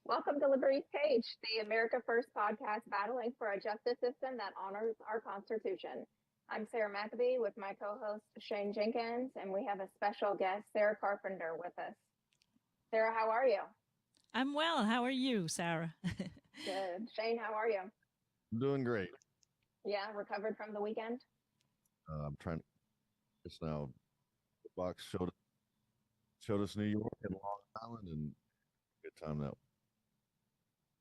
Welcome to Liberty's Cage, the America First podcast battling for a justice system that honors our Constitution. I'm Sarah McAbee with my co host Shane Jenkins, and we have a special guest, Sarah Carpenter, with us. Sarah, how are you? I'm well. How are you, Sarah? Good. Shane, how are you? I'm doing great. Yeah, recovered from the weekend? I'm trying to just now. The box showed us New York and Long Island, and good time that.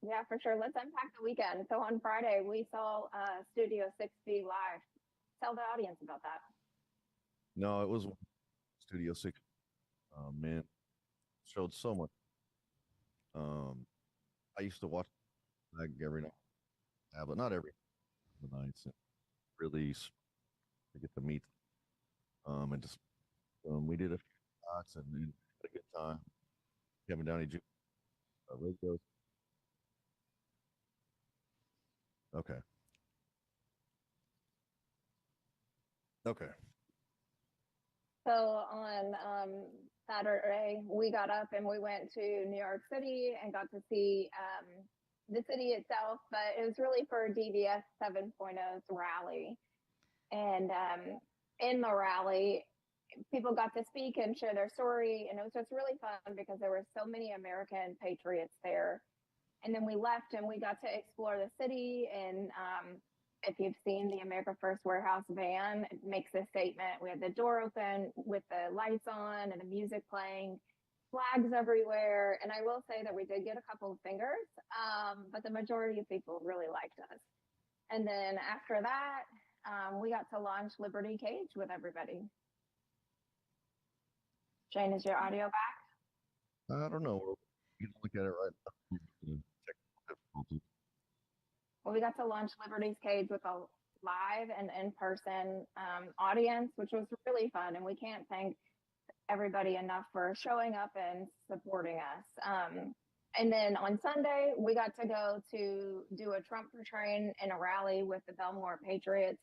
Yeah, for sure. Let's unpack the weekend. So on Friday, we saw Studio 6B live. Tell the audience about that. No, it was Studio Six. Man, showed so much. Um, I used to watch like every night, but not every night. And really to get to meet and just we did a few shots and had a good time. Kevin Downey Jr. Radio. Okay. Okay. So on Saturday, we got up and we went to New York City and got to see the city itself, but it was really for DVS 7.0's rally. And in the rally, people got to speak and share their story, and it was just really fun because there were so many American patriots there. And then we left and we got to explore the city. And if you've seen the America First Warehouse van, it makes a statement. We had the door open with the lights on and the music playing, flags everywhere. And I will say that we did get a couple of fingers, but the majority of people really liked us. And then after that, we got to launch Liberty Cage with everybody. Shane, is your audio back? I don't know. You can look at it right now. Technical difficulty. Well, we got to launch Liberty's Cage with a live and in-person audience, which was really fun. And we can't thank everybody enough for showing up and supporting us. And then on Sunday, we got to go to do a Trump train in a rally with the Belmore Patriots.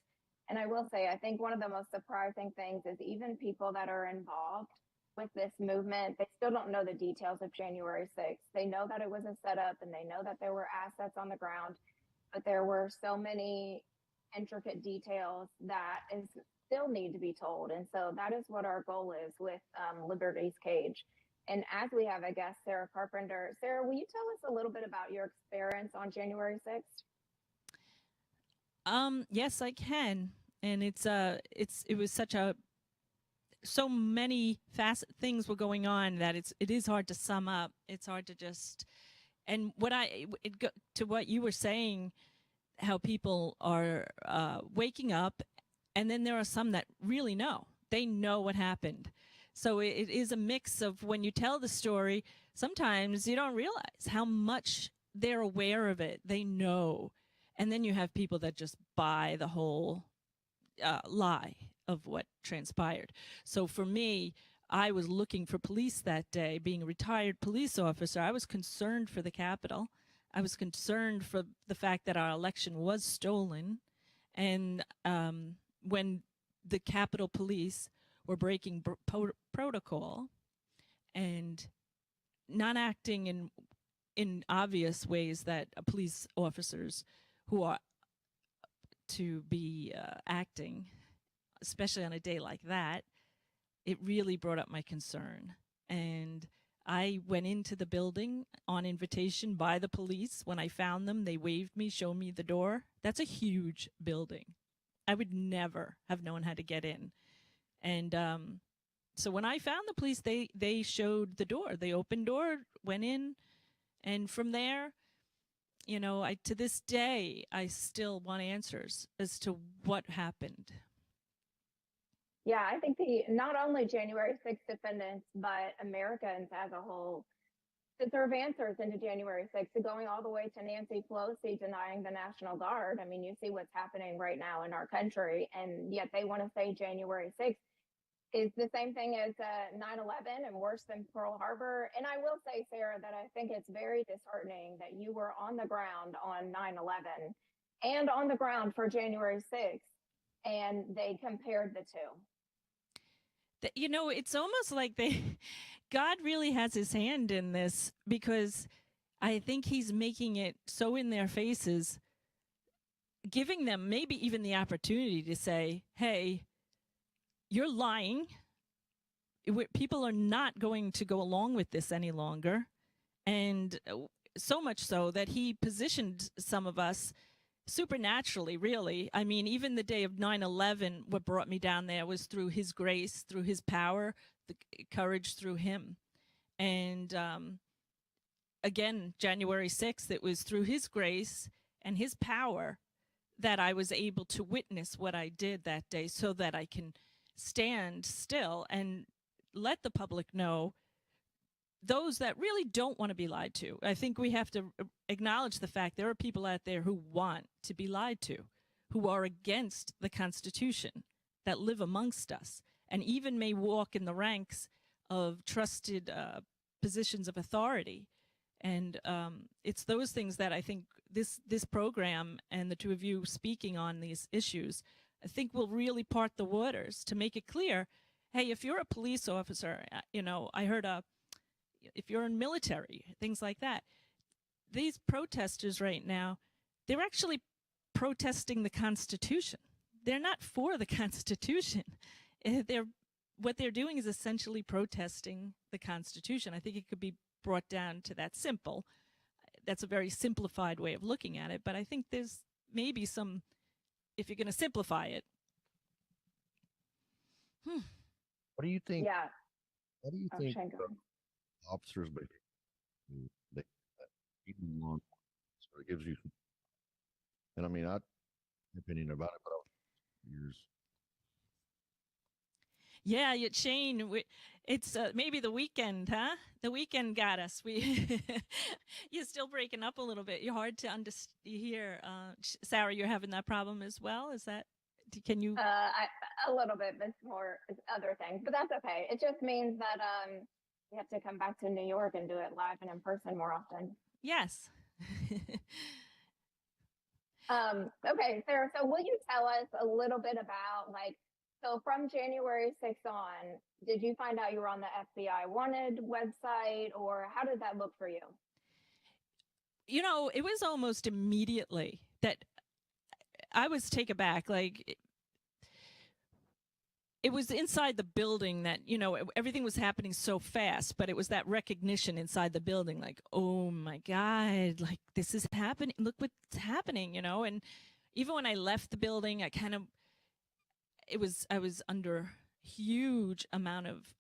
And I will say, I think one of the most surprising things is even people that are involved with this movement, they still don't know the details of January 6th. They know that it was a setup and they know that there were assets on the ground, but there were so many intricate details that is still need to be told. And so that is what our goal is with Liberty's Cage. And as we have a guest, Sarah Carpenter. Sarah, will you tell us a little bit about your experience on January 6th? Yes, I can. And it was such a so many facet things were going on that it is hard to sum up. It's hard to just and to what you were saying, how people are waking up, and then there are some that really know. They know what happened. So it is a mix of when you tell the story, sometimes you don't realize how much they're aware of it. They know. And then you have people that just buy the whole lie of what transpired. So for me, I was looking for police that day, being a retired police officer. I was concerned for the Capitol. I was concerned for the fact that our election was stolen. And when the Capitol Police were breaking protocol and not acting in obvious ways that police officers who are to be acting, especially on a day like that, it really brought up my concern. And I went into the building on invitation by the police. When I found them, they waved me, showed me the door. That's a huge building. I would never have known how to get in. And so when I found the police, they showed the door. The open door, went in. And from there, you know, to this day, I still want answers as to what happened. Yeah, I think not only January 6th defendants, but Americans as a whole deserve answers into January 6th, going all the way to Nancy Pelosi denying the National Guard. I mean, you see what's happening right now in our country, and yet they want to say January 6th is the same thing as 9/11 and worse than Pearl Harbor. And I will say, Sarah, that I think it's very disheartening that you were on the ground on 9/11 and on the ground for January 6th, and they compared the two. You know, it's almost like God really has his hand in this, because I think he's making it so in their faces, giving them maybe even the opportunity to say, hey, you're lying. People are not going to go along with this any longer. And so much so that he positioned some of us supernaturally, really. I mean, even the day of 9/11, what brought me down there was through his grace, through his power, the courage through him. And again, January 6th, it was through his grace and his power that I was able to witness what I did that day, so that I can stand still and let the public know, those that really don't want to be lied to. I think we have to acknowledge the fact there are people out there who want to be lied to, who are against the Constitution, that live amongst us, and even may walk in the ranks of trusted positions of authority. And it's those things that I think this program and the two of you speaking on these issues, I think will really part the waters to make it clear, hey, if you're a police officer, I heard if you're in military, things like that, these protesters right now, they're actually protesting the Constitution. They're not for the Constitution. What they're doing is essentially protesting the Constitution. I think it could be brought down to that simple. That's a very simplified way of looking at it, but I think there's maybe some, if you're going to simplify it. What do you think? Yeah. What do you Oh, think Shane, go ahead. officers behave? They even law enforcement, so it gives you. And I mean, I opinion about it, but I was years. Yeah, Shane, it's maybe the weekend, huh? The weekend got us. You're still breaking up a little bit. You're hard to hear. Sarah, you're having that problem as well? Is that, can you? A little bit, but it's other things, but that's okay. It just means that you have to come back to New York and do it live and in person more often. Yes. Okay, Sarah, so will you tell us a little bit about, so from January 6th on, did you find out you were on the FBI wanted website, or how did that look for you? It was almost immediately that I was taken aback. It was inside the building that, everything was happening so fast, but it was that recognition inside the building, like, oh my God, this is happening. Look what's happening, and even when I left the building, I was under huge amount of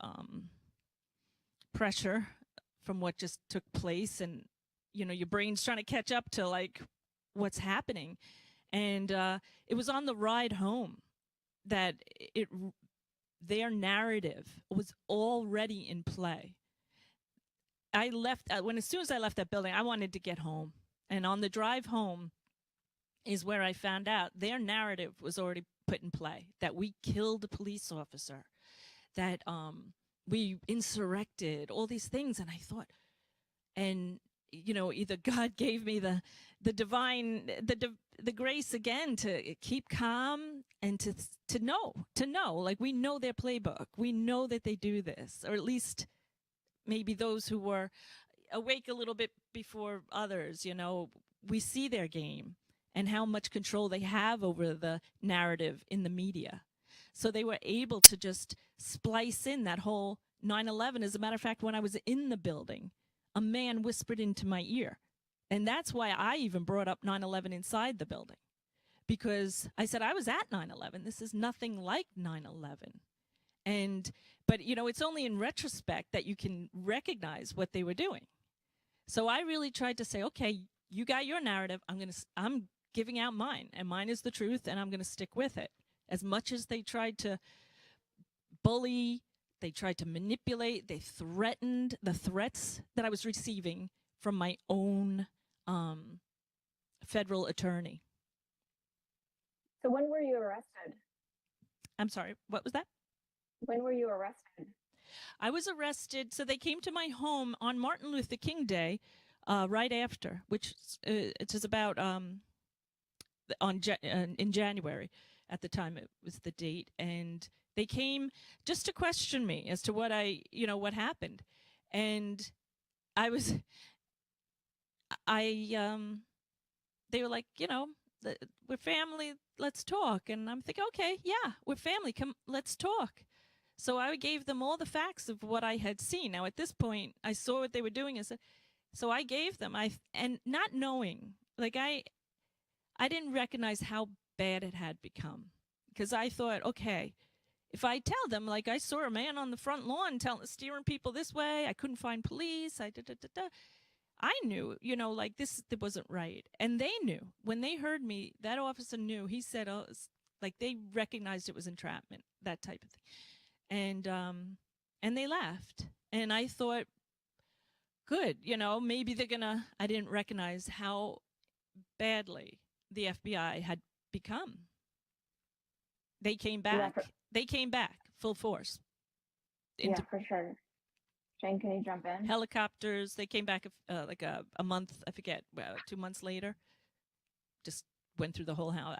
pressure from what just took place. And, your brain's trying to catch up to what's happening. And it was on the ride home that their narrative was already in play. I left as soon as I left that building, I wanted to get home. And on the drive home is where I found out their narrative was already put in play, that we killed a police officer, that we insurrected, all these things. And I thought, and either God gave me the divine, the grace again to keep calm and to know, we know their playbook. We know that they do this, or at least maybe those who were awake a little bit before others, we see their game and how much control they have over the narrative in the media. So they were able to just splice in that whole 9/11. As a matter of fact, when I was in the building, a man whispered into my ear. And that's why I even brought up 9/11 inside the building, because I said, I was at 9/11. This is nothing like 9/11. But it's only in retrospect that you can recognize what they were doing. So I really tried to say, okay, you got your narrative. I'm giving out mine, and mine is the truth, and I'm going to stick with it. As much as they tried to bully, they tried to manipulate, they threatened, the threats that I was receiving from my own federal attorney. So when were you arrested? I'm sorry, what was that? When were you arrested? I was arrested. So they came to my home on Martin Luther King Day, right after, which it is about in January. At the time, it was the date, and they came just to question me as to what happened. And I was they were like, we're family, let's talk. And I'm thinking, okay, yeah, we're family, come, let's talk. So I gave them all the facts of what I had seen. Now at this point, I saw what they were doing, and so I gave them, and not knowing, like I didn't recognize how bad it had become, because I thought, okay, if I tell them, like I saw a man on the front lawn steering people this way, I couldn't find police, I knew, like this wasn't right. And they knew. When they heard me, that officer knew. He said, oh, like they recognized it was entrapment, that type of thing. And they left. And I thought, good, maybe they're gonna, I didn't recognize how badly the FBI had become. They came back. They came back full force. Yeah, for sure. Shane, can you jump in? Helicopters. They came back like a month. I forget. 2 months later. Just went through the whole house.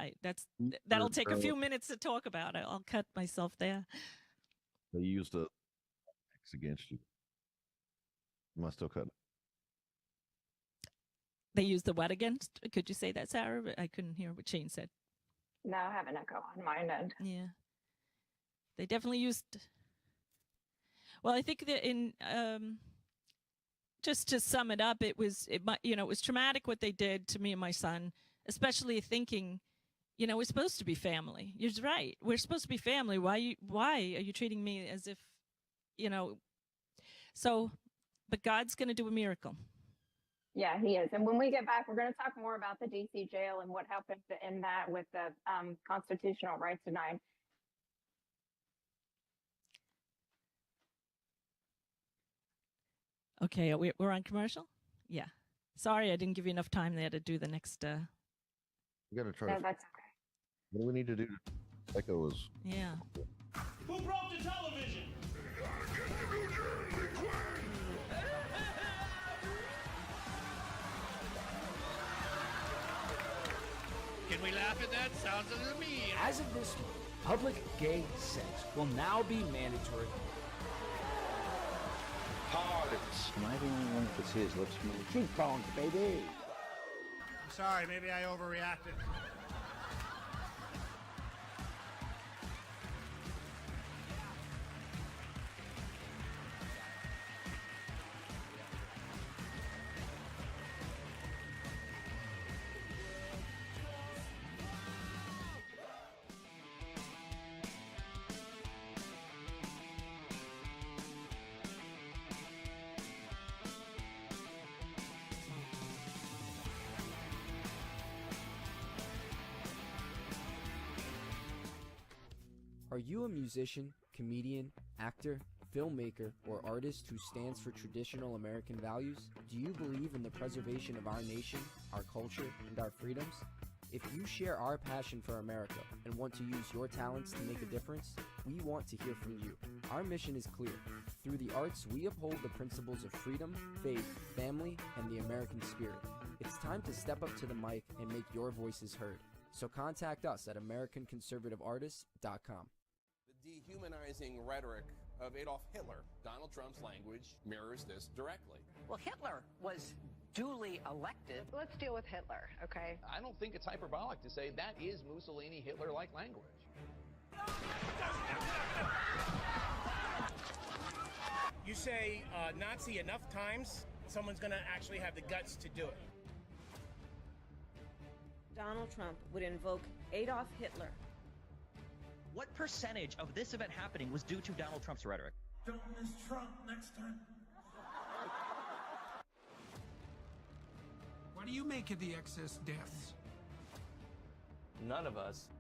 That'll take a few minutes to talk about. I'll cut myself there. They used a X against you. Am I still cutting? They used the what against? Could you say that, Sarah? I couldn't hear what Shane said. No, I have an echo on mine end. Yeah. They definitely used. Well, I think that in just to sum it up, it was traumatic what they did to me and my son, especially thinking, we're supposed to be family. You're right. We're supposed to be family. Why are you treating me as if, so, but God's going to do a miracle. Yeah, he is. And when we get back, we're going to talk more about the DC jail and what happened in that with the constitutional rights denied. Okay, we're on commercial? Yeah. Sorry, I didn't give you enough time there to do the next. We got to try. No, that's okay. What do we need to do? Echo is. Yeah. Who broke the television? Can we laugh at that? Sounds a little mean. As of this week, public gay sex will now be mandatory. Am I the only one that could see his lips move? Cheekbones, baby. Sorry, maybe I overreacted. Are you a musician, comedian, actor, filmmaker, or artist who stands for traditional American values? Do you believe in the preservation of our nation, our culture, and our freedoms? If you share our passion for America and want to use your talents to make a difference, we want to hear from you. Our mission is clear. Through the arts, we uphold the principles of freedom, faith, family, and the American spirit. It's time to step up to the mic and make your voices heard. So contact us at AmericanConservativeArtists.com. The dehumanizing rhetoric of Adolf Hitler, Donald Trump's language mirrors this directly. Well, Hitler was duly elected. Let's deal with Hitler, okay? I don't think it's hyperbolic to say that is Mussolini Hitler-like language. You say Nazi enough times, someone's going to actually have the guts to do it. Donald Trump would invoke Adolf Hitler. What percentage of this event happening was due to Donald Trump's rhetoric? Don't miss Trump next time. What do you make of the excess deaths? None of us,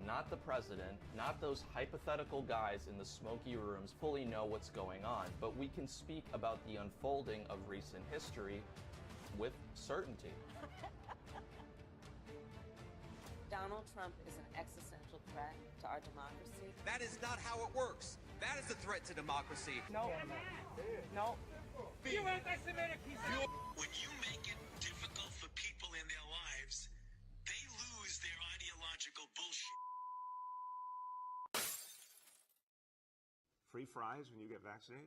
not the president, not those hypothetical guys in the smoky rooms, fully know what's going on, but we can speak about the unfolding of recent history with certainty. Donald Trump is an existential threat to our democracy. That is not how it works. That is a threat to democracy. No. No. You anti-Semitic piece of... When you make it difficult for people in their lives, they lose their ideological bullshit. Free fries when you get vaccinated?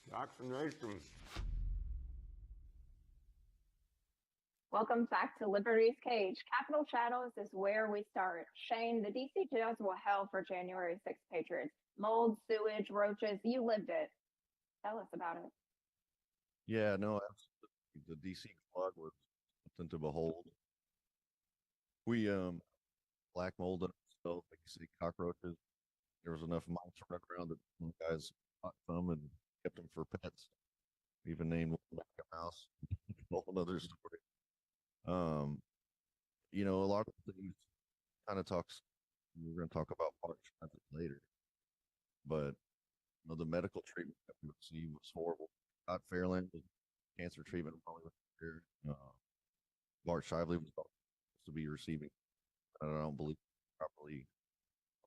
Vaccination. Welcome back to Liberty's Cage. Capitol Shadows is where we start. Shane, the DC jails were hell for January 6th patriots. Mold, sewage, roaches, you lived it. Tell us about it. Yeah, no, absolutely. The DC Quad was something to behold. We black mold in ourselves, like you see cockroaches. There was enough mice running around that some guys caught some and kept them for pets. Even named one like a mouse. Whole another story. You know, a lot of things kind of talks. We're going to talk about parts later, but you know, the medical treatment that we received was horrible. Scott Fairland was cancer treatment while we were here. Bart Shively was supposed to be receiving. I don't believe he properly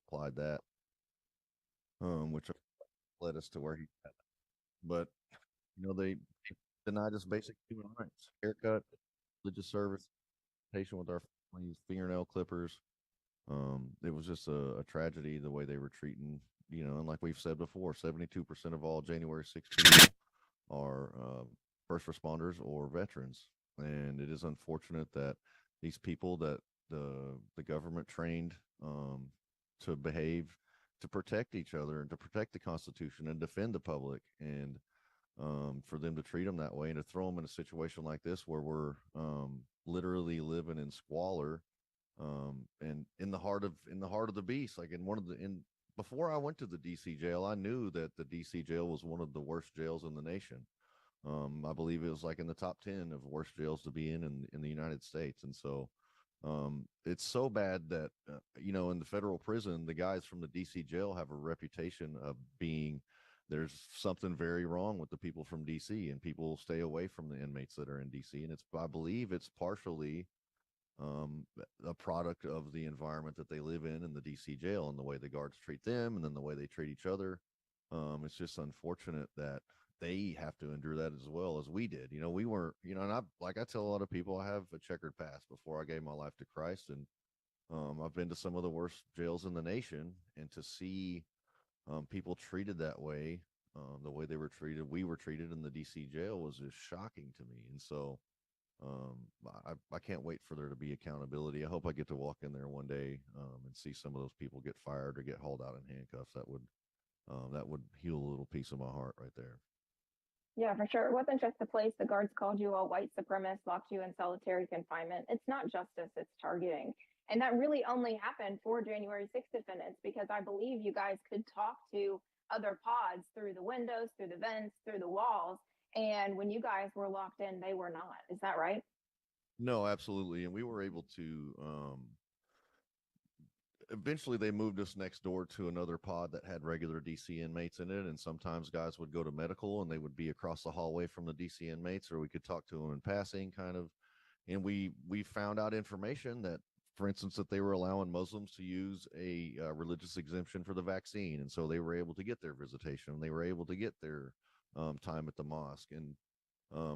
applied that, which led us to where he had. But you know, they denied us basic human rights: haircut, religious service, patient with our families, fingernail clippers. It was just a tragedy the way they were treating, you know, and like we've said before, 72% of all January 16th are first responders or veterans. And it is unfortunate that these people that the government trained to behave to protect each other and to protect the Constitution and defend the public, and for them to treat them that way and to throw them in a situation like this where we're literally living in squalor, and in the heart of the beast. Like before I went to the DC jail, I knew that the DC jail was one of the worst jails in the nation. I believe it was like in the top 10 of worst jails to be in the United States. And so it's so bad that you know, in the federal prison, the guys from the DC jail have a reputation of being, there's something very wrong with the people from DC, and people stay away from the inmates that are in DC. And I believe it's partially a product of the environment that they live in the DC jail, and the way the guards treat them, and then the way they treat each other. It's just unfortunate that they have to endure that as well as we did. You know, we weren't, you know, and I tell a lot of people, I have a checkered past before I gave my life to Christ. And I've been to some of the worst jails in the nation, and to see people treated that way, the way we were treated in the DC jail, was just shocking to me. And so I can't wait for there to be accountability. I hope I get to walk in there one day and see some of those people get fired or get hauled out in handcuffs. That would heal a little piece of my heart right there. Yeah, for sure. It wasn't just the place. The guards called you all white supremacists, locked you in solitary confinement. It's not justice, it's targeting. And that really only happened for January 6th defendants, because I believe you guys could talk to other pods through the windows, through the vents, through the walls. And when you guys were locked in, they were not. Is that right? No, absolutely. And we were able to, eventually they moved us next door to another pod that had regular DC inmates in it. And sometimes guys would go to medical and they would be across the hallway from the DC inmates, or we could talk to them in passing kind of. And we found out information that, for instance, that they were allowing Muslims to use a religious exemption for the vaccine. And so they were able to get their visitation. They were able to get their time at the mosque. And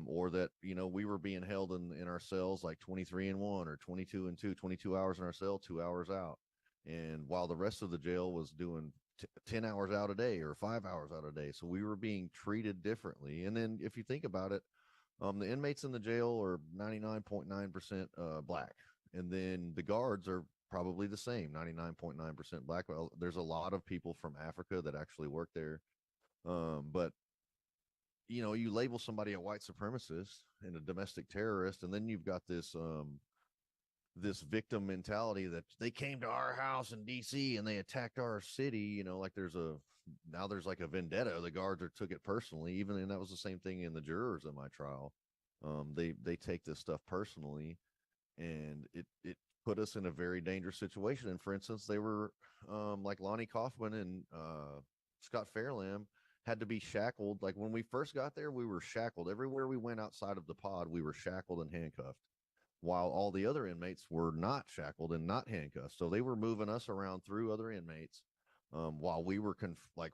or that, you know, we were being held in our cells like 23-1 or 22-2, 22 hours in our cell, 2 hours out. And while the rest of the jail was doing 10 hours out a day or 5 hours out a day. So we were being treated differently. And then if you think about it, the inmates in the jail are 99.9% black. And then the guards are probably the same, 99.9% black. Well, there's a lot of people from Africa that actually work there. But you know, you label somebody a white supremacist and a domestic terrorist, and then you've got this this victim mentality that they came to our house in DC and they attacked our city. You know, like there's like a vendetta. The guards took it personally, even, and that was the same thing in the jurors in my trial. They take this stuff personally, and it put us in a very dangerous situation. And for instance, they were like Lonnie Kaufman and Scott Fairlamb had to be shackled. Like when we first got there, we were shackled. Everywhere we went outside of the pod, we were shackled and handcuffed, while all the other inmates were not shackled and not handcuffed. So they were moving us around through other inmates while we were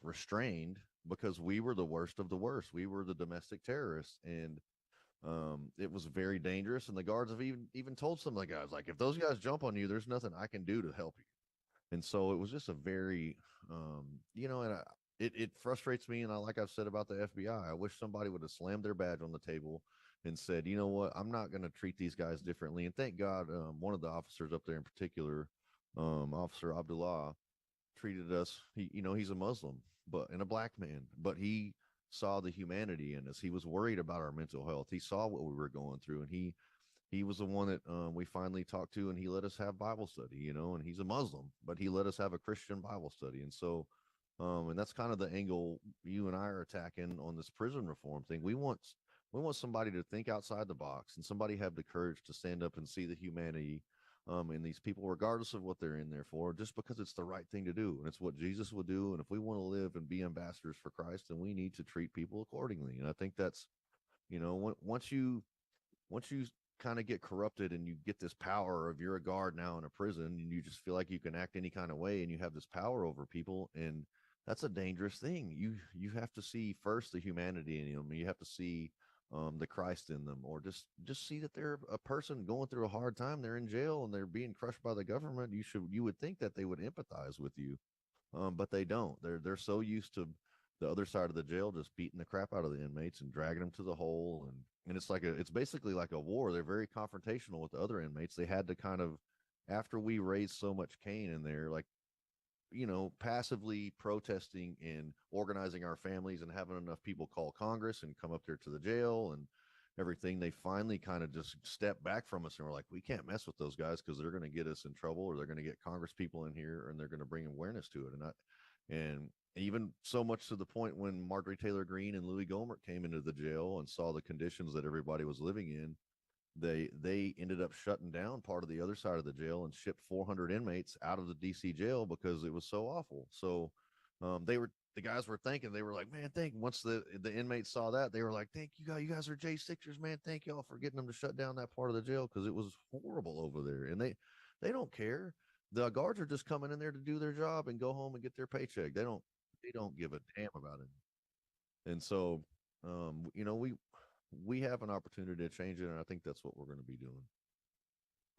restrained, because we were the worst of the worst. We were the domestic terrorists, and it was very dangerous. And the guards have even told some of the guys, like, if those guys jump on you, there's nothing I can do to help you. And so it was just a very, you know, and it frustrates me. And like I've said about the FBI, I wish somebody would have slammed their badge on the table and said, you know what, I'm not going to treat these guys differently. And thank God, one of the officers up there in particular, Officer Abdullah, treated us. He's a Muslim, but and a black man, but he saw the humanity in us. He was worried about our mental health. He saw what we were going through, and he was the one that we finally talked to, and he let us have Bible study. And he's a Muslim, but he let us have a Christian Bible study. And so, and that's kind of the angle you and I are attacking on this prison reform thing. We want somebody to think outside the box, and somebody have the courage to stand up and see the humanity in these people, regardless of what they're in there for, just because it's the right thing to do, and it's what Jesus would do. And if we want to live and be ambassadors for Christ, then we need to treat people accordingly. And I think that's, once you kind of get corrupted and you get this power of you're a guard now in a prison, and you just feel like you can act any kind of way, and you have this power over people, and that's a dangerous thing. You have to see first the humanity in them. You have to see the Christ in them, or just see that they're a person going through a hard time. They're in jail and they're being crushed by the government. You would think that they would empathize with you, but they don't. They're so used to the other side of the jail just beating the crap out of the inmates and dragging them to the hole, and it's basically like a war. They're very confrontational with the other inmates. They had to kind of, after we raised so much Cain in there, like, passively protesting and organizing our families and having enough people call Congress and come up there to the jail and everything, they finally kind of just stepped back from us and were like, we can't mess with those guys because they're going to get us in trouble, or they're going to get Congress people in here, and they're going to bring awareness to it. And even so much to the point when Marjorie Taylor Greene and Louis Gohmert came into the jail and saw the conditions that everybody was living in, they ended up shutting down part of the other side of the jail and shipped 400 inmates out of the DC jail because it was so awful. So the guys were thinking, they were like, man, once the inmates saw that, they were like, thank you guys are J6ers, man. Thank y'all for getting them to shut down that part of the jail, because it was horrible over there. And they don't care. The guards are just coming in there to do their job and go home and get their paycheck. They don't give a damn about it. And so, we have an opportunity to change it, and I think that's what we're going to be doing.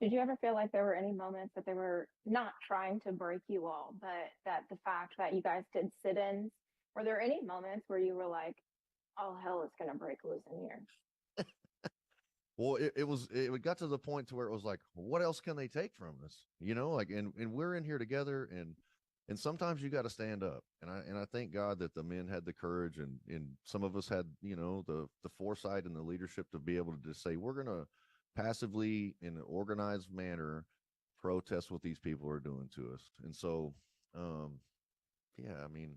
Did you ever feel like there were any moments that they were not trying to break you all, but that the fact that you guys did sit-ins, were there any moments where you were like, oh, hell, it's going to break loose in here? Well, it got to the point to where it was like, what else can they take from us? And we're in here together, and sometimes you got to stand up. And I thank God that the men had the courage, and some of us had, the foresight and the leadership to be able to just say, we're going to passively, in an organized manner, protest what these people are doing to us. And so, yeah, I mean.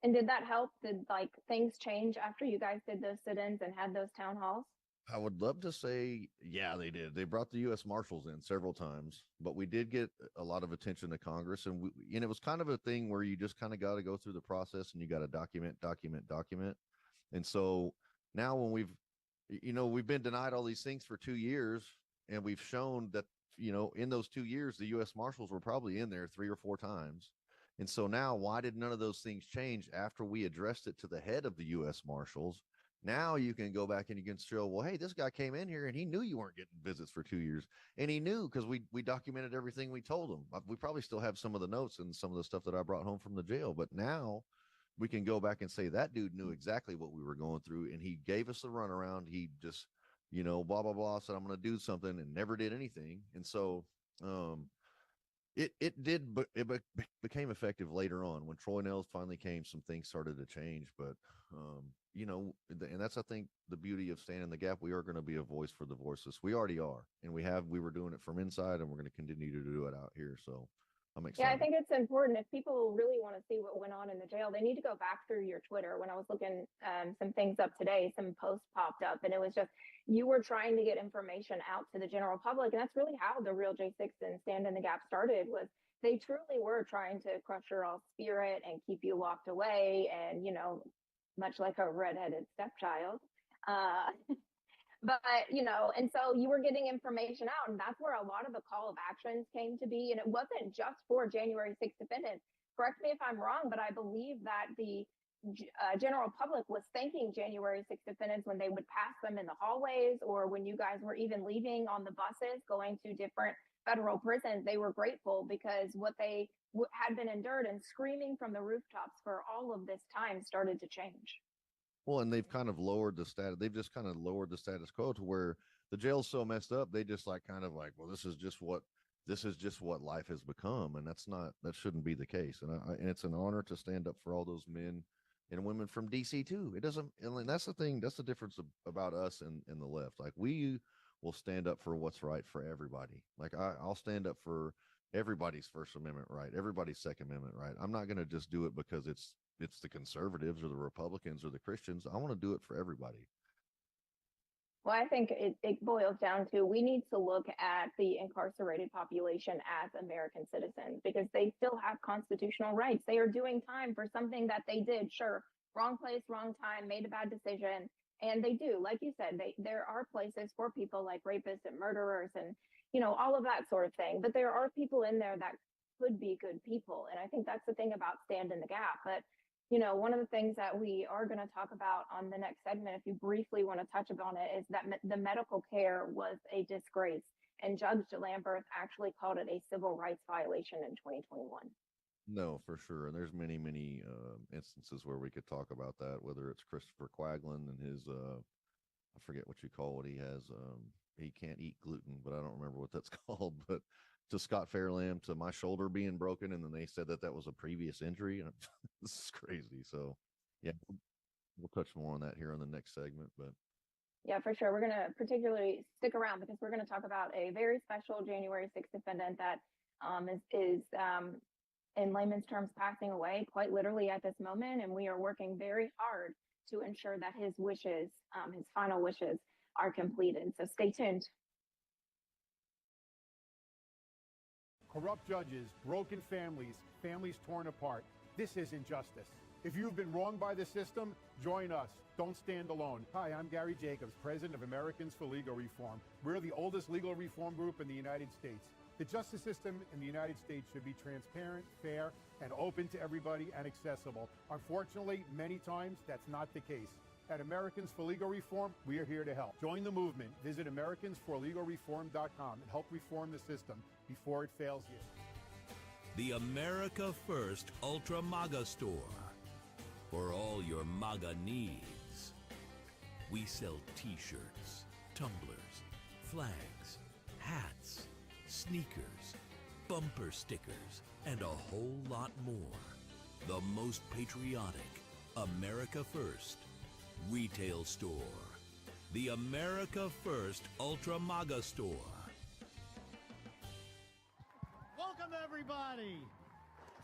And did that help? Did things change after you guys did those sit-ins and had those town halls? I would love to say, yeah, they did. They brought the U.S. Marshals in several times, but we did get a lot of attention to Congress, and it was kind of a thing where you just kind of got to go through the process, and you got to document. And so now when we've been denied all these things for 2 years, and we've shown that, in those 2 years, the U.S. Marshals were probably in there 3 or 4 times. And so now, why did none of those things change after we addressed it to the head of the U.S. Marshals? Now you can go back and you can show, well, hey, this guy came in here and he knew you weren't getting visits for 2 years. And he knew, because we documented everything we told him. We probably still have some of the notes and some of the stuff that I brought home from the jail. But now we can go back and say that dude knew exactly what we were going through. And he gave us the runaround. He just, blah, blah, blah, said, I'm going to do something, and never did anything. And so it became effective later on when Troy Nehls finally came. Some things started to change, but and that's, I think, the beauty of standing in the gap. We are going to be a voice for the voiceless. We already are, and we were doing it from inside, and we're going to continue to do it out here. So I'm excited. Yeah, I think it's important. If people really want to see what went on in the jail, they need to go back through your Twitter. When I was looking some things up today, some posts popped up, and it was just, you were trying to get information out to the general public. And that's really how the Real J6 and Stand in the Gap started, was they truly were trying to crush your all spirit and keep you locked away, and, much like a redheaded stepchild. But, and so you were getting information out, and that's where a lot of the call of actions came to be. And it wasn't just for January 6th defendants. Correct me if I'm wrong, but I believe that the general public was thanking January 6th defendants when they would pass them in the hallways, or when you guys were even leaving on the buses going to different federal prisons. They were grateful because what they had been endured and screaming from the rooftops for all of this time started to change. Well, and they've kind of lowered the status. They've just kind of lowered the status quo to where the jail's so messed up. They just like kind of like, well, this is just what life has become, and that shouldn't be the case. And it's an honor to stand up for all those men and women from DC too. It doesn't, and that's the thing. That's the difference about us and the left. Like we will stand up for what's right for everybody. Like I'll stand up for everybody's First Amendment right, everybody's Second Amendment right. I'm not going to just do it because it's the conservatives or the Republicans or the Christians. I want to do it for everybody. Well, I think it boils down to we need to look at the incarcerated population as American citizens because they still have constitutional rights. They are doing time for something that they did. Sure, wrong place, wrong time, made a bad decision. And they do, like you said, there are places for people like rapists and murderers and, all of that sort of thing. But there are people in there that could be good people. And I think that's the thing about Stand in the Gap. But one of the things that we are going to talk about on the next segment, if you briefly want to touch upon it, is that the medical care was a disgrace. And Judge Lamberth actually called it a civil rights violation in 2021. No, for sure. And there's many, many instances where we could talk about that, whether it's Christopher Quagland and his, I forget what you call it. He has, he can't eat gluten, but I don't remember what that's called. But to Scott Fairlamb, to my shoulder being broken, and then they said that was a previous injury. This is crazy. So, yeah, we'll touch more on that here in the next segment. But yeah, for sure, we're going to particularly stick around because we're going to talk about a very special January 6th defendant that is in layman's terms passing away quite literally at this moment, and we are working very hard to ensure that his wishes, his final wishes, are completed. So stay tuned. Corrupt judges, broken families, families torn apart. This is injustice. If you've been wronged by the system, join us. Don't stand alone. Hi, I'm Gary Jacobs, president of Americans for Legal Reform. We're the oldest legal reform group in the United States. The justice system in the United States should be transparent, fair, and open to everybody and accessible. Unfortunately, many times that's not the case. At Americans for Legal Reform, we are here to help. Join the movement. Visit AmericansForLegalReform.com and help reform the system before it fails you. The America First Ultra MAGA store. For all your MAGA needs. We sell t-shirts, tumblers, flags, hats, sneakers, bumper stickers, and a whole lot more. The most patriotic America First retail store. The America First Ultra MAGA store. Welcome everybody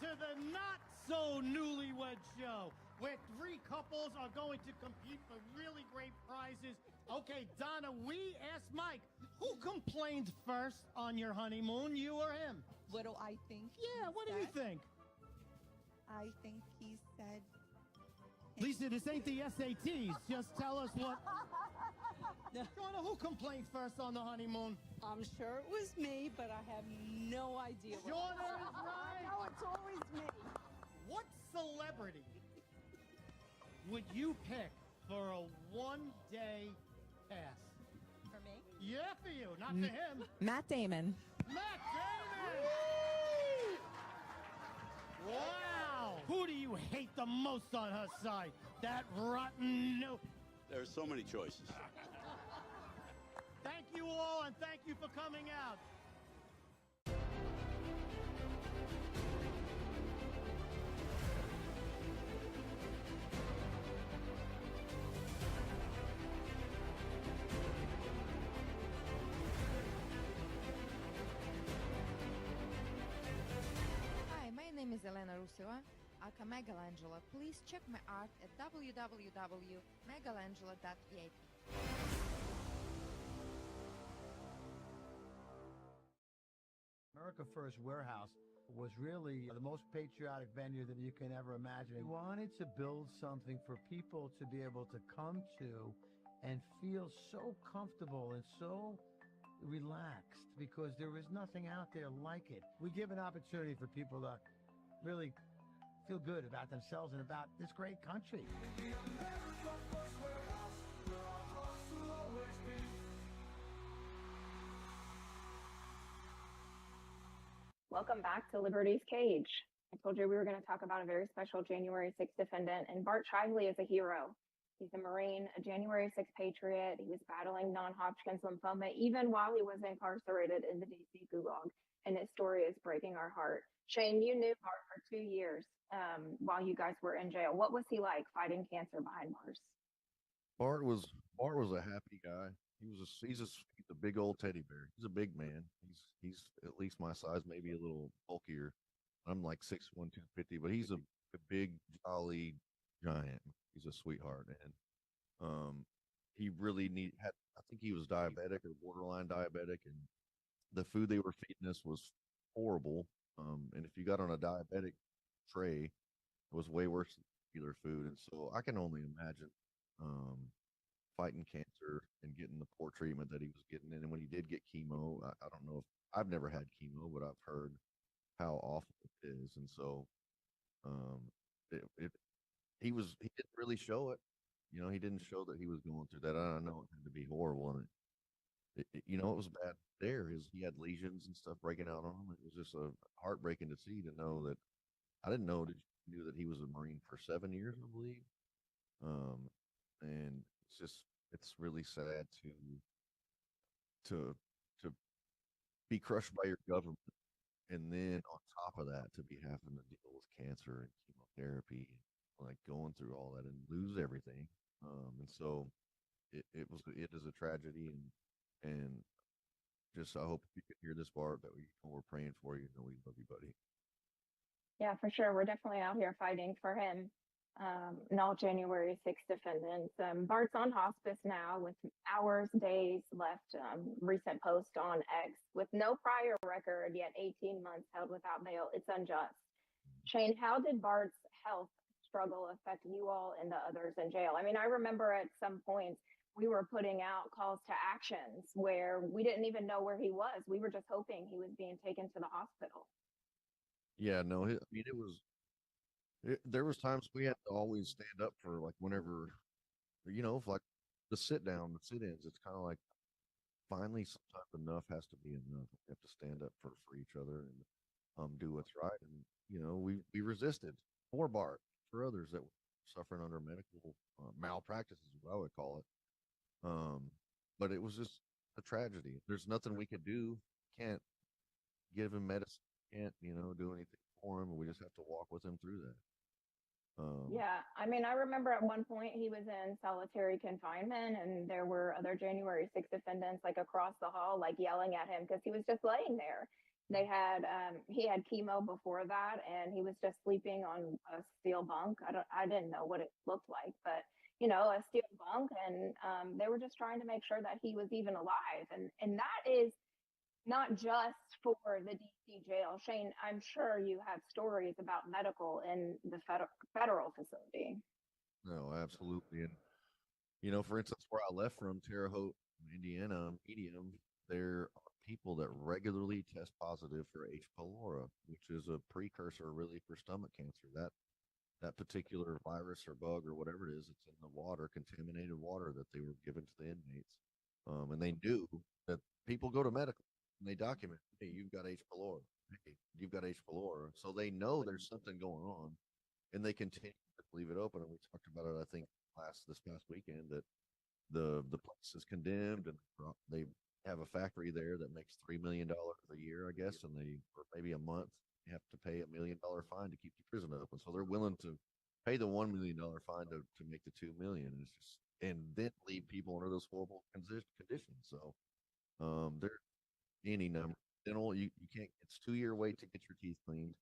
to the Not So Newlywed Show, where 3 couples are going to compete for really great prizes. Okay, Donna, we asked Mike, who complained first on your honeymoon, you or him? What do I think? Yeah, what do you think? I think he said... Lisa, this ain't the SATs. Just tell us what... Donna, who complained first on the honeymoon? I'm sure it was me, but I have no idea. Donna is right. No, it's always me. What celebrity would you pick for a one-day pass? For me? Yeah, for you, not for him. Matt Damon. Matt Damon! Wow! Who do you hate the most on her side? That rotten no... There are so many choices. Thank you all, and thank you for coming out. Hi, my name is Elena Ruseva, aka Megalangela. Please check my art at www.megalangela.vip. America First Warehouse was really the most patriotic venue that you can ever imagine. We wanted to build something for people to be able to come to and feel so comfortable and so relaxed because there is nothing out there like it. We give an opportunity for people to really feel good about themselves and about this great country. Welcome back to Liberty's Cage. I told you we were going to talk about a very special January 6th defendant, and Bart Shively is a hero. He's a Marine, a January 6th patriot. He was battling non-Hodgkin's lymphoma even while he was incarcerated in the DC gulag. And his story is breaking our heart. Shane, you knew Bart for 2 years while you guys were in jail. What was he like fighting cancer behind bars? Bart was a happy guy. He's a big old teddy bear. He's a big man. He's at least my size, maybe a little bulkier. I'm like 6'1", 250, but he's a big, jolly giant. He's a sweetheart, and he really had. I think he was diabetic or borderline diabetic, and the food they were feeding us was horrible. And if you got on a diabetic tray, it was way worse than regular food. And so I can only imagine fighting cancer and getting the poor treatment that he was getting. And when he did get chemo, I don't know if I've never had chemo, but I've heard how awful it is. And so he didn't really show it. He didn't show that he was going through that. I know it had to be horrible, and it was bad there. He had lesions and stuff breaking out on him. It was just a heartbreaking to see, to know that. I didn't know that you knew that he was a Marine for 7 years, I believe. And it's really sad to be crushed by your government, and then on top of that, to be having to deal with cancer and chemotherapy, like going through all that and lose everything. And so it is a tragedy, and just, I hope you can hear this, Bart, that we're praying for you, and we love you, buddy. Yeah, for sure. We're definitely out here fighting for him. And all January 6th defendants. Bart's on hospice now with hours, days left. Recent post on X with no prior record, yet 18 months held without bail. It's unjust. Shane, how did Bart's health struggle affect you all and the others in jail? I mean, I remember at some points we were putting out calls to actions where we didn't even know where he was. We were just hoping he was being taken to the hospital. Yeah, no, I mean, there was times we had to always stand up for, like, whenever, if, like, the sit-ins, it's kind of like, finally, sometimes enough has to be enough. We have to stand up for each other and do what's right. And, we resisted for Bart, for others that were suffering under medical malpractice, is what I would call it. But it was just a tragedy. There's nothing we could do. Can't give him medicine. Can't, do anything for him. We just have to walk with him through that. Yeah, I mean, I remember at one point he was in solitary confinement, and there were other January 6th defendants like across the hall, like yelling at him because he was just laying there. He had chemo before that, and he was just sleeping on a steel bunk. I didn't know what it looked like, but a steel bunk, and they were just trying to make sure that he was even alive, and that is not just for the DC jail. Shane, I'm sure you have stories about medical in the federal facility. No, absolutely. And, for instance, where I left from, Terre Haute, Indiana, Medium, there are people that regularly test positive for H. pylori, which is a precursor really for stomach cancer. That particular virus or bug or whatever it is, it's in the water, contaminated water that they were given to the inmates. And they knew that people go to medical and they document, hey, you've got H. pylori. Hey, you've got H. pylori. So they know there's something going on, and they continue to leave it open. And we talked about it, I think, this past weekend, that the place is condemned, and they have a factory there that makes $3 million a year, I guess, and or maybe a month, you have to pay $1 million fine to keep the prison open. So they're willing to pay the $1 million fine to make the $2 million. It's just, and then leave people under those horrible conditions. So there any number dental, you can't. It's 2-year wait to get your teeth cleaned.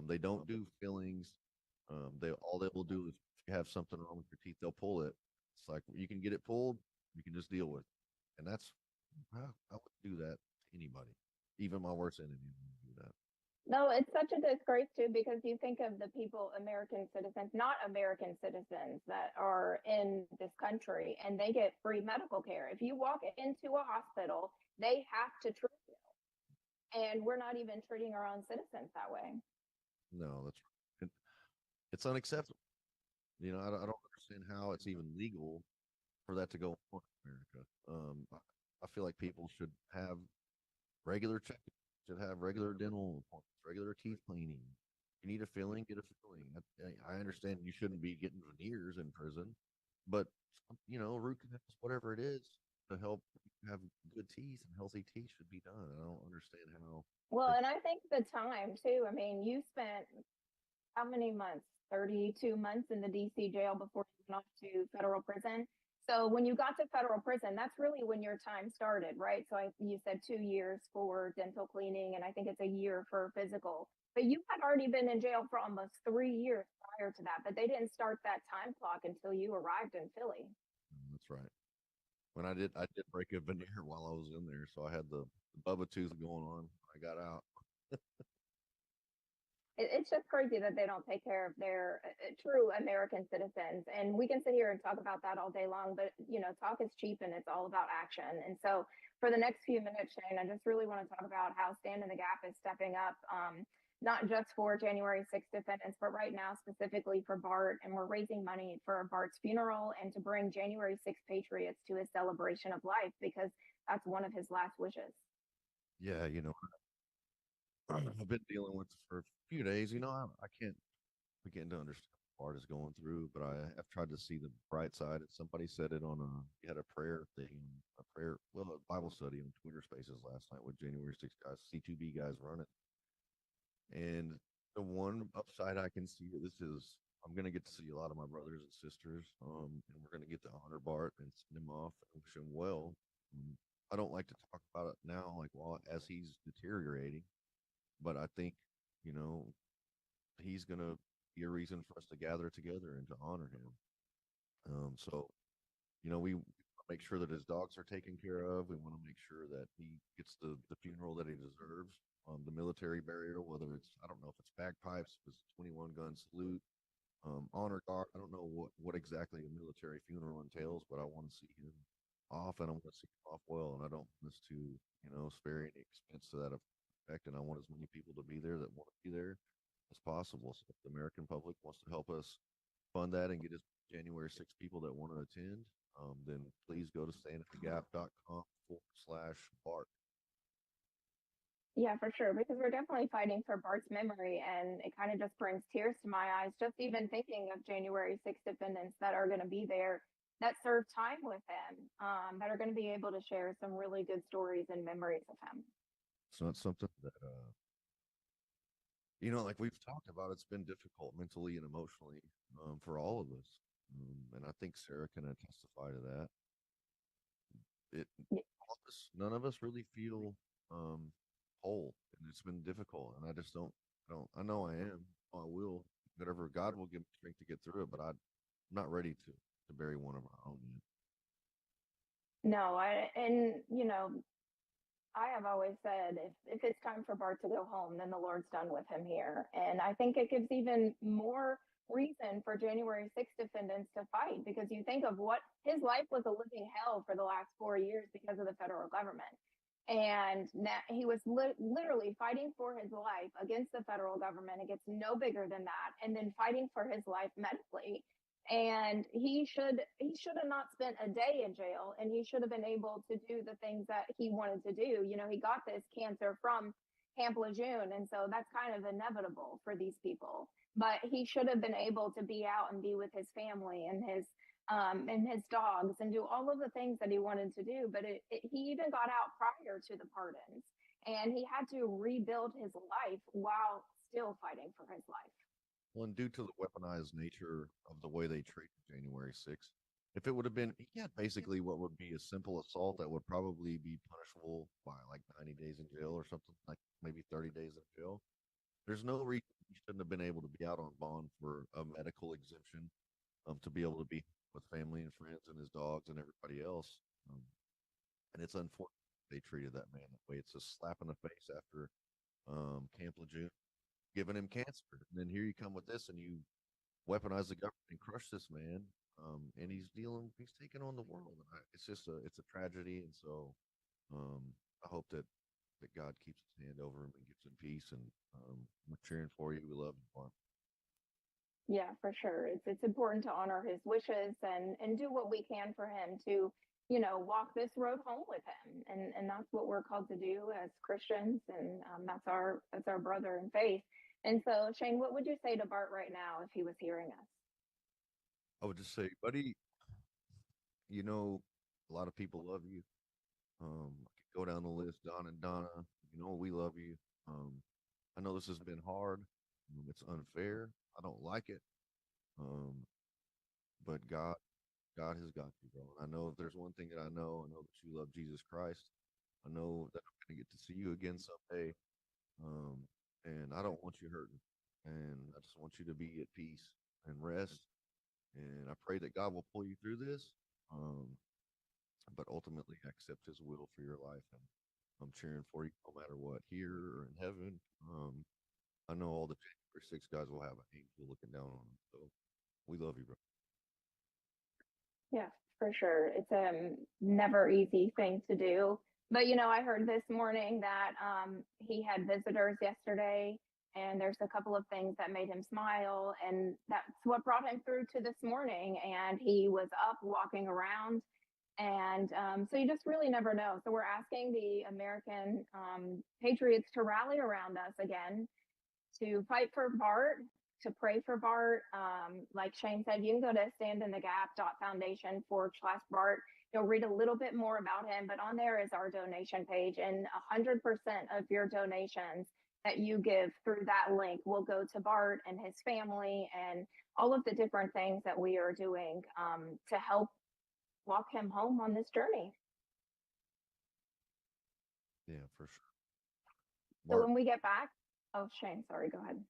They don't do fillings. They will do is, if you have something wrong with your teeth, they'll pull it. It's like, you can get it pulled, you can just deal with it. And that's, I wouldn't do that to anybody, even my worst enemy wouldn't do that. No, it's such a disgrace too, because you think of the people, American citizens, not American citizens, that are in this country, and they get free medical care. If you walk into a hospital, they have to treat you. And we're not even treating our own citizens that way. No, that's right. It's unacceptable. I don't understand how it's even legal for that to go on in America. I feel like people should have regular checkups, should have regular dental appointments, regular teeth cleaning. You need a filling, get a filling. I understand you shouldn't be getting veneers in prison, but root canals, whatever it is, to help have good teeth and healthy teeth should be done. I don't understand how. Well, and I think the time too. I mean, you spent how many months? 32 months in the DC jail before you went off to federal prison. So when you got to federal prison, that's really when your time started, right? So you said 2 years for dental cleaning, and I think it's a year for physical. But you had already been in jail for almost 3 years prior to that, but they didn't start that time clock until you arrived in Philly. That's right. When I did break a veneer while I was in there, so I had the Bubba tooth going on. I got out. It's just crazy that they don't take care of their true American citizens. And we can sit here and talk about that all day long, but talk is cheap and it's all about action. And so for the next few minutes, Shane, I just really want to talk about how Stand in the Gap is stepping up, not just for January 6th defendants, but right now specifically for Bart. And we're raising money for Bart's funeral and to bring January 6th patriots to his celebration of life, because that's one of his last wishes. Yeah, I've been dealing with it for a few days. I can't begin to understand what Bart is going through, but I've tried to see the bright side. And somebody said it on you had a prayer thing, a Bible study on Twitter Spaces last night with January 6th guys, C2B guys running. And the one upside I can see I'm going to get to see a lot of my brothers and sisters, and we're going to get to honor Bart and send him off and wish him well. I don't like to talk about it now, as he's deteriorating. But I think, he's going to be a reason for us to gather together and to honor him. We make sure that his dogs are taken care of. We want to make sure that he gets the funeral that he deserves. The military burial, whether it's, I don't know if it's bagpipes, if it's 21 gun salute, honor guard. I don't know what exactly a military funeral entails, but I want to see him off, and I want to see him off well. And I don't want us to, spare any expense to that effect. And I want as many people to be there that want to be there as possible. So if the American public wants to help us fund that and get us January 6 people that want to attend, then please go to standinthegap.com/Bart. Yeah, for sure, because we're definitely fighting for Bart's memory, and it kind of just brings tears to my eyes just even thinking of January 6 defendants that are going to be there, that serve time with him, that are going to be able to share some really good stories and memories of him. It's not something that, like we've talked about, it's been difficult mentally and emotionally for all of us. And I think Sarah can testify to that. None of us really feel whole, and it's been difficult. And I just I know I am. I will. Whatever, God will give me strength to get through it, but I'm not ready to bury one of our own yet. No, I have always said if it's time for Bart to go home, then the Lord's done with him here. And I think it gives even more reason for January 6 defendants to fight, because you think of what his life was, a living hell for the last 4 years because of the federal government. And now he was literally fighting for his life against the federal government. It gets no bigger than that. And then fighting for his life medically. And he should have not spent a day in jail, and he should have been able to do the things that he wanted to do. He got this cancer from Camp Lejeune, and so that's kind of inevitable for these people. But he should have been able to be out and be with his family and his dogs and do all of the things that he wanted to do. But he even got out prior to the pardons, and he had to rebuild his life while still fighting for his life. Well, and due to the weaponized nature of the way they treated January 6th, if it would have been, basically what would be a simple assault that would probably be punishable by like 90 days in jail or something, like maybe 30 days in jail. There's no reason he shouldn't have been able to be out on bond for a medical exemption, to be able to be with family and friends and his dogs and everybody else. And it's unfortunate they treated that man that way. It's a slap in the face after Camp Lejeune giving him cancer, and then here you come with this, and you weaponize the government and crush this man, and he's taking on the world. And it's a tragedy, and so I hope that God keeps his hand over him and gives him peace. And we're cheering for you. We love you, Mark. Yeah, for sure. It's important to honor his wishes and do what we can for him to, walk this road home with him. And that's what we're called to do as Christians. And that's our brother in faith. And so, Shane, what would you say to Bart right now if he was hearing us? I would just say, buddy, you know, a lot of people love you. I could go down the list, Don and Donna. You know, we love you. I know this has been hard. It's unfair. I don't like it. Um, but God has got you, bro. And I know if there's one thing that I know that you love Jesus Christ. I know that I'm gonna get to see you again someday. And I don't want you hurting. And I just want you to be at peace and rest. And I pray that God will pull you through this. But ultimately accept his will for your life. And I'm cheering for you no matter what, here or in heaven. I know all the January 6 guys will have an angel looking down on them. So we love you, bro. Yeah, for sure. It's a never easy thing to do. But I heard this morning that he had visitors yesterday, and there's a couple of things that made him smile, and that's what brought him through to this morning. And he was up walking around, and so you just really never know. So we're asking the American patriots to rally around us again, to fight for Bart, to pray for Bart. Like Shane said, you can go to standinthegap.foundation/Bart. You'll read a little bit more about him, but on there is our donation page, and 100% of your donations that you give through that link will go to Bart and his family and all of the different things that we are doing to help walk him home on this journey. Yeah, for sure. So when we get back, Shane, sorry, go ahead.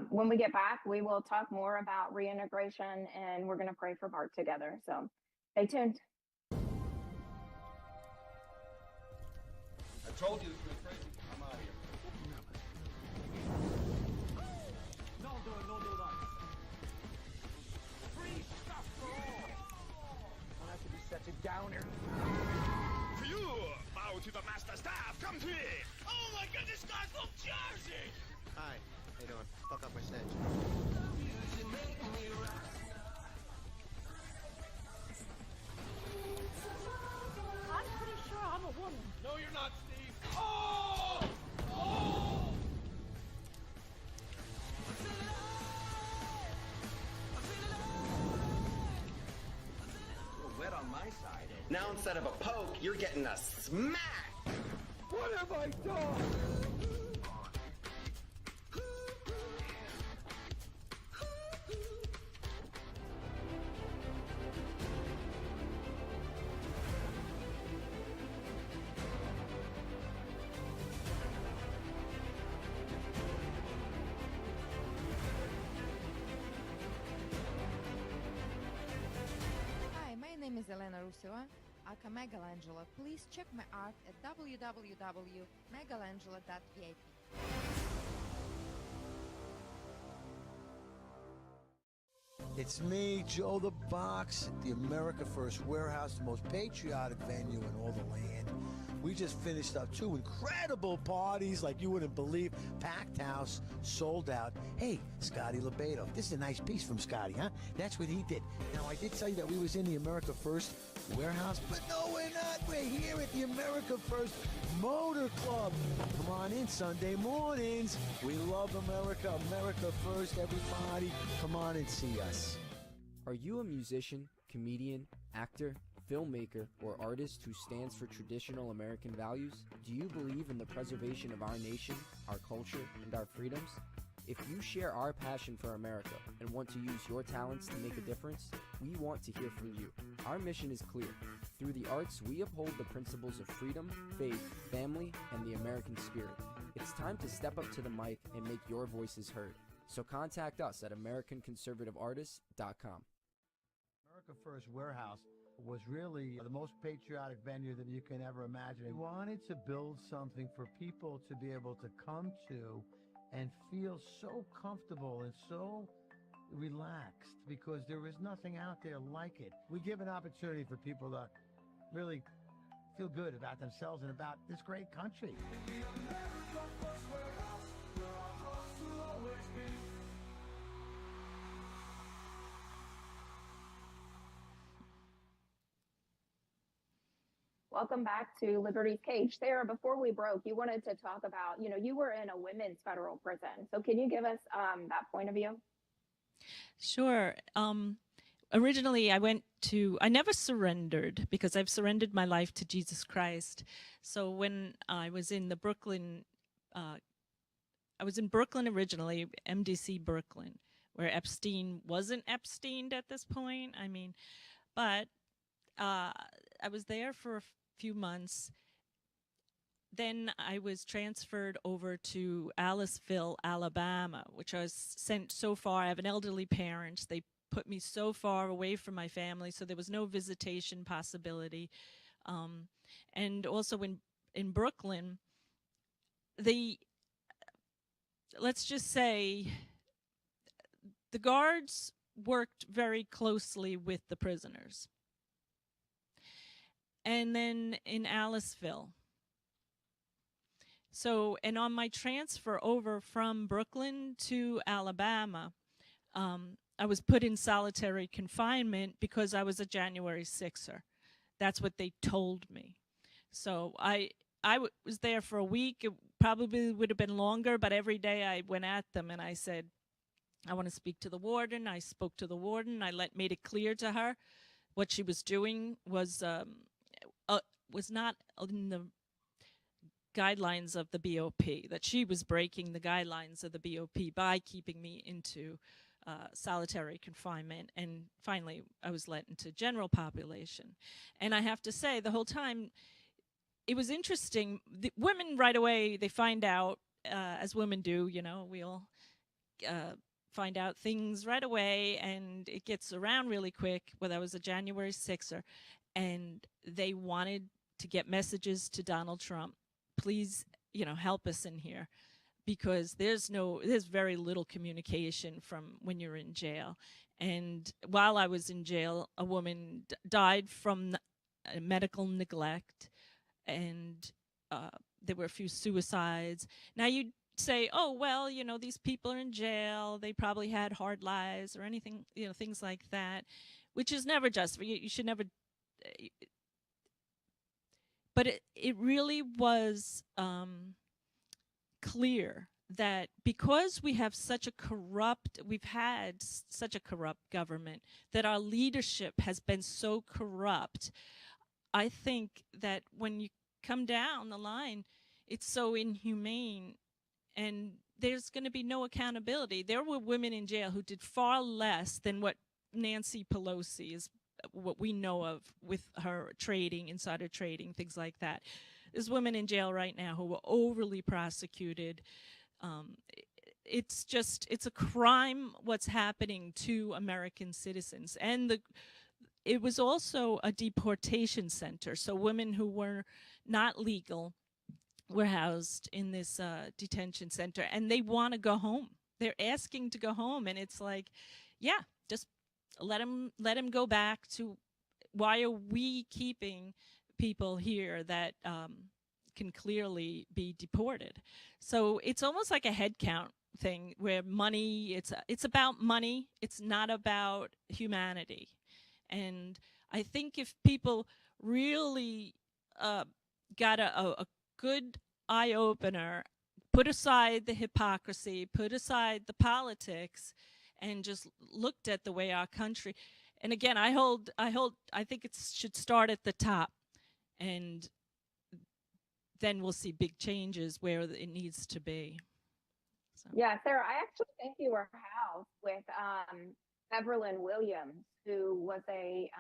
When we get back, we will talk more about reintegration, and we're going to pray for Bart together. So stay tuned. I told you this was crazy. I'm out of here. No do that. Free stuff for all. Don't have to be such a downer. You bow to the master staff. Come to me. Oh my goodness, guys from Jersey. Hi. How you doing? Fuck up my stage. I'm pretty sure I'm a woman. No, you're not, Steve. Oh! Oh! You're wet on my side. Now instead of a poke, you're getting a smack. What have I done? Hi, my name is Elena Ruseva, aka Megalangela. Please check my art at www.megalangela.vip. It's me, Joe the Box, at the America First Warehouse, the most patriotic venue in all the land. We just finished up 2 incredible parties like you wouldn't believe. Packed house, sold out. Hey, Scotty Lebedo. This is a nice piece from Scotty, huh? That's what he did. Now, I did tell you that we was in the America First Warehouse, but no, we're not. We're here at the America First Motor Club. Come on in Sunday mornings. We love America. America First, everybody. Come on and see us. Are you a musician, comedian, actor, filmmaker, or artist who stands for traditional American values? Do you believe in the preservation of our nation, our culture, and our freedoms? If you share our passion for America and want to use your talents to make a difference, we want to hear from you. Our mission is clear. Through the arts, we uphold the principles of freedom, faith, family, and the American spirit. It's time to step up to the mic and make your voices heard. So contact us at AmericanConservativeArtists.com. America First Warehouse was really the most patriotic venue that you can ever imagine. We wanted to build something for people to be able to come to and feel so comfortable and so relaxed, because there is nothing out there like it. We give an opportunity for people to really feel good about themselves and about this great country. Welcome back to Liberty's Cage. Sarah, before we broke, you wanted to talk about, you were in a women's federal prison. So can you give us that point of view? Sure. Originally, I never surrendered because I've surrendered my life to Jesus Christ. So when I was in I was in Brooklyn originally, MDC Brooklyn, where Epstein wasn't Epsteined at this point. I mean, but I was there for a few months. Then I was transferred over to Aliceville, Alabama, which I was sent so far. I have an elderly parent. They put me so far away from my family, so there was no visitation possibility. And also in Brooklyn, let's just say the guards worked very closely with the prisoners. And then in Aliceville, and on my transfer over from Brooklyn to Alabama, I was put in solitary confinement because I was a January 6er. That's what they told me. So I was there for a week. It probably would have been longer, but every day I went at them and I said, I want to speak to the warden. I spoke to the warden. Made it clear to her what she was doing was not in the guidelines of the BOP, that she was breaking the guidelines of the BOP by keeping me into solitary confinement. And finally, I was let into general population. And I have to say, the whole time, it was interesting. The women right away, they find out, as women do, we all find out things right away, and it gets around really quick. Whether I was a January 6er, and they wanted to get messages to Donald Trump. Please, help us in here, because there's very little communication from when you're in jail. And while I was in jail, a woman died from medical neglect, and there were a few suicides. Now you'd say, oh, well, these people are in jail. They probably had hard lives or anything, things like that, which is never just. You should never. But it really was clear that because we've had such a corrupt government, that our leadership has been so corrupt. I think that when you come down the line, it's so inhumane, and there's going to be no accountability. There were women in jail who did far less than what Nancy Pelosi is, what we know of with her trading, insider trading, things like that. There's women in jail right now who were overly prosecuted. It's a crime what's happening to American citizens. And it was also a deportation center. So women who were not legal were housed in this detention center, and they want to go home. They're asking to go home, and it's like, yeah, just let them go back to. Why are we keeping people here that can clearly be deported? So it's almost like a head count thing where money, it's about money. It's not about humanity. And I think if people really got a good eye opener, put aside the hypocrisy, put aside the politics, and just looked at the way our country, and again, I think it should start at the top, and then we'll see big changes where it needs to be. So. Yeah, Sarah, I actually think you were housed with Evelyn Williams, who was a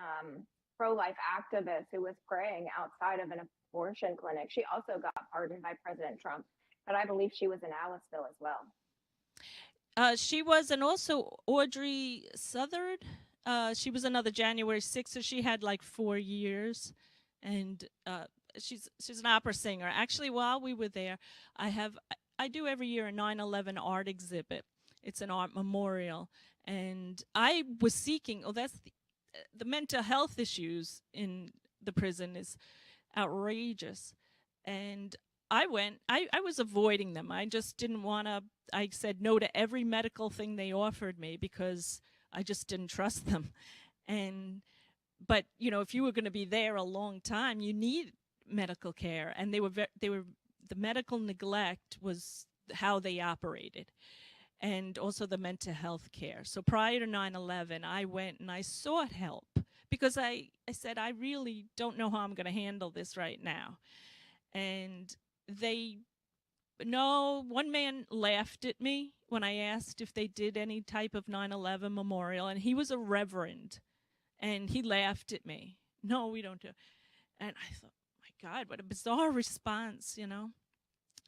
pro-life activist who was praying outside of an abortion clinic. She also got pardoned by President Trump, but I believe she was in Aliceville as well. She was, and also Audrey Southard. She was another January 6th, so she had like 4 years, and she's an opera singer. Actually, while we were there, I do every year a 9/11 art exhibit. It's an art memorial, and I was seeking. Oh, that's the mental health issues in the prison is outrageous, and I was avoiding them. I just didn't want to. I said no to every medical thing they offered me because I just didn't trust them. But if you were going to be there a long time, you need medical care, and the medical neglect was how they operated. and also the mental health care. So prior to 9/11, I went and I sought help because I said, I really don't know how I'm going to handle this right now. And one man laughed at me when I asked if they did any type of 9/11 memorial, and he was a reverend, and he laughed at me. No, we don't do. And I thought, my God, what a bizarre response, you know?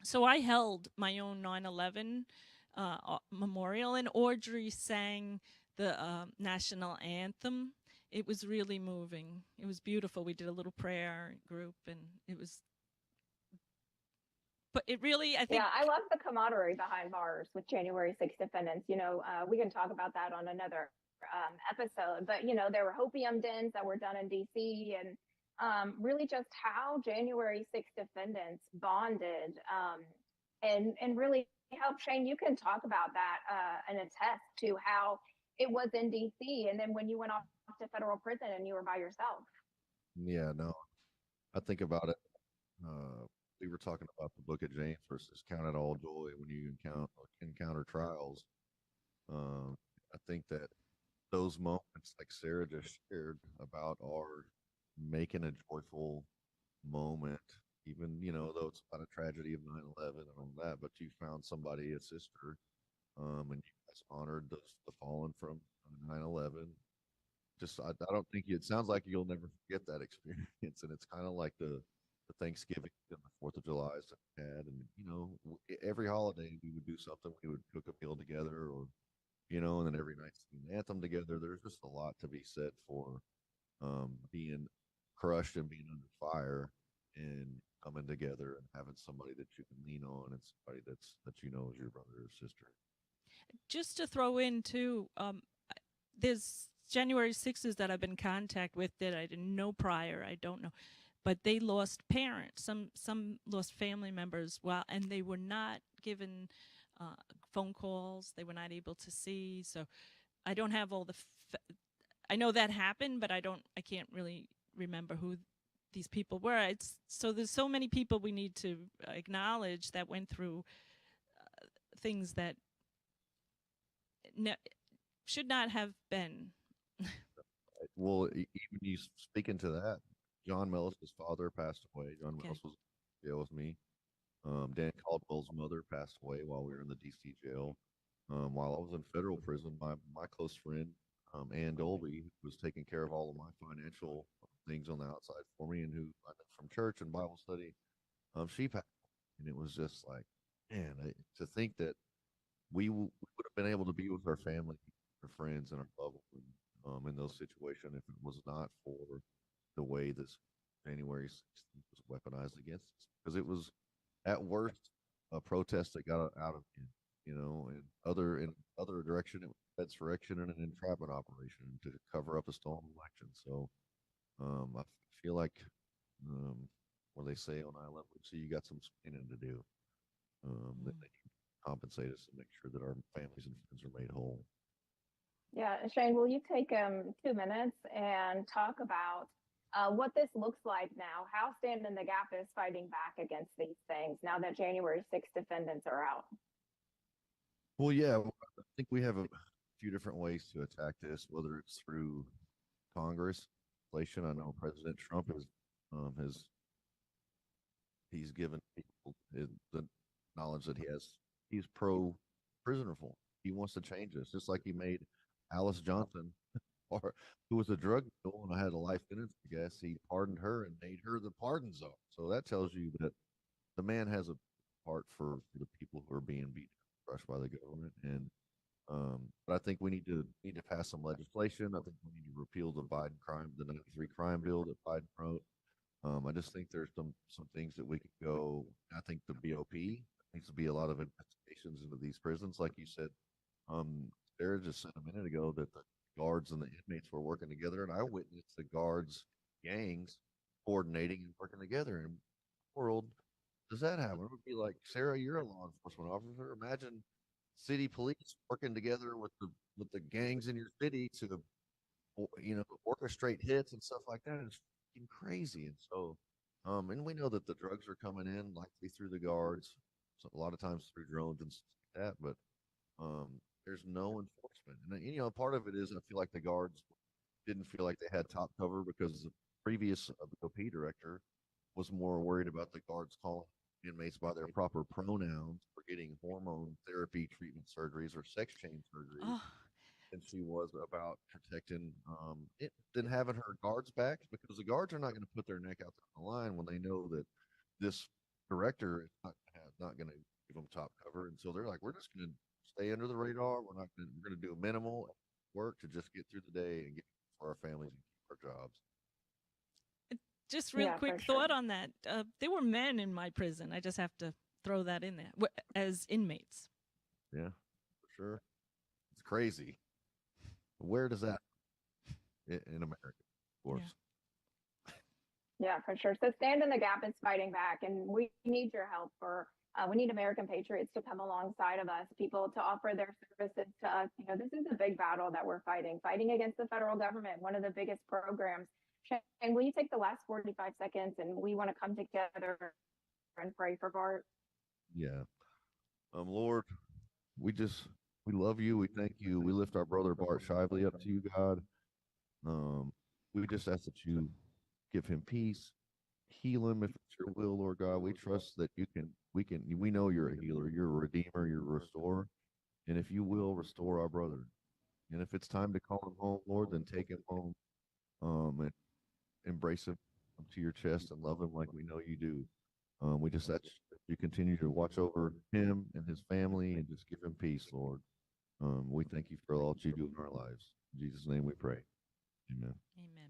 So I held my own 9/11 memorial, and Audrey sang the national anthem. It was really moving. It was beautiful. We did a little prayer group, and it was. But it really, I think. Yeah, I love the camaraderie behind bars with January 6th defendants. You know, we can talk about that on another episode. But you know, there were hopium dens that were done in D.C. and really just how January 6th defendants bonded and really helped. Shane, you can talk about that and attest to how it was in D.C. and then when you went off to federal prison and you were by yourself. Yeah, no, I think about it. We were talking about the book of James versus count it all joy when you encounter trials. I think that those moments, like Sarah just shared about, are making a joyful moment, even, you know, though it's about a tragedy of 9/11 and all that, but you found somebody, a sister, and you guys honored the fallen from 9/11. Just, I don't think it sounds like you'll never forget that experience. And it's kind of like the Thanksgiving and the 4th of July that we had. And, you know, every holiday we would do something. We would cook a meal together, or, you know, and then every night sing an anthem together. There's just a lot to be said for being crushed and being under fire and coming together and having somebody that you can lean on, and somebody that you know is your brother or sister. Just to throw in too, there's January 6th that I've been in contact with that I didn't know prior. I don't know, but they lost parents. Some lost family members. And they were not given phone calls. They were not able to see. So I don't have all the. I know that happened, but I can't really remember who these people were. So there's so many people we need to acknowledge that went through things that should not have been. Well, even you speaking to that, John Mellis's father passed away. John Mellis was in jail with me. Dan Caldwell's mother passed away while we were in the D.C. jail. While I was in federal prison, my close friend, Ann Dolby, who was taking care of all of my financial things on the outside for me, and who I know from church and Bible study, she passed. And it was just like, man, to think that we would have been able to be with our family, our friends, and our loved ones in those situations if it was not for the way this January 16th was weaponized against us. Because it was, at worst, a protest that got out of hand, you know, and in other direction, it was insurrection and an entrapment operation to cover up a stolen election. So I feel like what they say on 9/11, so you got some explaining to do. That they can compensate us and make sure that our families and friends are made whole. Yeah, Shane, will you take 2 minutes and talk about what this looks like now, how Stand in the Gap is fighting back against these things now that January 6th defendants are out? Well, yeah, I think we have a few different ways to attack this, whether it's through Congress, legislation. I know President Trump he's given people the knowledge that he's pro prison reform. He wants to change this, just like he made Alice Johnson, who was a drug mule and I had a life sentence, I guess. He pardoned her and made her the pardon czar. So that tells you that the man has a heart for the people who are being beaten, crushed by the government. And but I think we need to pass some legislation. I think we need to repeal the 93 crime bill that Biden wrote. I just think there's some things that we could go. I think the BOP needs to be a lot of investigations into these prisons, like you said. Sarah just said a minute ago that the guards and the inmates were working together, and I witnessed the guards' gangs coordinating and working together. In the world does that happen? It would be like, Sarah, you're a law enforcement officer. Imagine city police working together with the gangs in your city to, you know, orchestrate hits and stuff like that. It's fucking crazy. And so, and we know that the drugs are coming in likely through the guards, so a lot of times through drones and stuff like that. But there's no enforcement. And you know, part of it is I feel like the guards didn't feel like they had top cover because the previous OP director was more worried about the guards calling inmates by their proper pronouns for getting hormone therapy treatment surgeries or sex change surgeries. Oh. And she was about protecting it than having her guards back, because the guards are not going to put their neck out on the line when they know that this director is not going to give them top cover. And so they're like, we're just going to stay under the radar. We're going to do minimal work to just get through the day and get for our families and keep our jobs. Just real quick thought on that. There were men in my prison. I just have to throw that in there as inmates. Yeah, for sure. It's crazy. Where does that in America, of course? Yeah, for sure. So Stand in the Gap is fighting back, and we need your help. We need American patriots to come alongside of us, people to offer their services to us. You know, this is a big battle that we're fighting against the federal government, one of the biggest programs. And will you take the last 45 seconds, and we want to come together and pray for Bart? Yeah. Lord, we love you. We thank you. We lift our brother Bart Shively up to you, God. We just ask that you give him peace, heal him if it's your will, Lord God. We trust that we know you're a healer, you're a redeemer, you're a restorer. And if you will, restore our brother. And if it's time to call him home, Lord, then take him home. And embrace him to your chest and love him like we know you do. We just ask you continue to watch over him and his family and just give him peace, Lord. We thank you for all that you do in our lives. In Jesus' name we pray. Amen. Amen.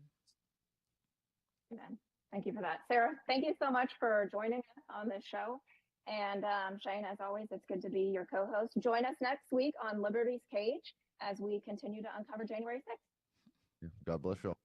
Amen. Thank you for that. Sarah, thank you so much for joining us on this show. And Shane, as always, it's good to be your co-host. Join us next week on Liberty's Cage as we continue to uncover January 6th. Yeah. God bless y'all.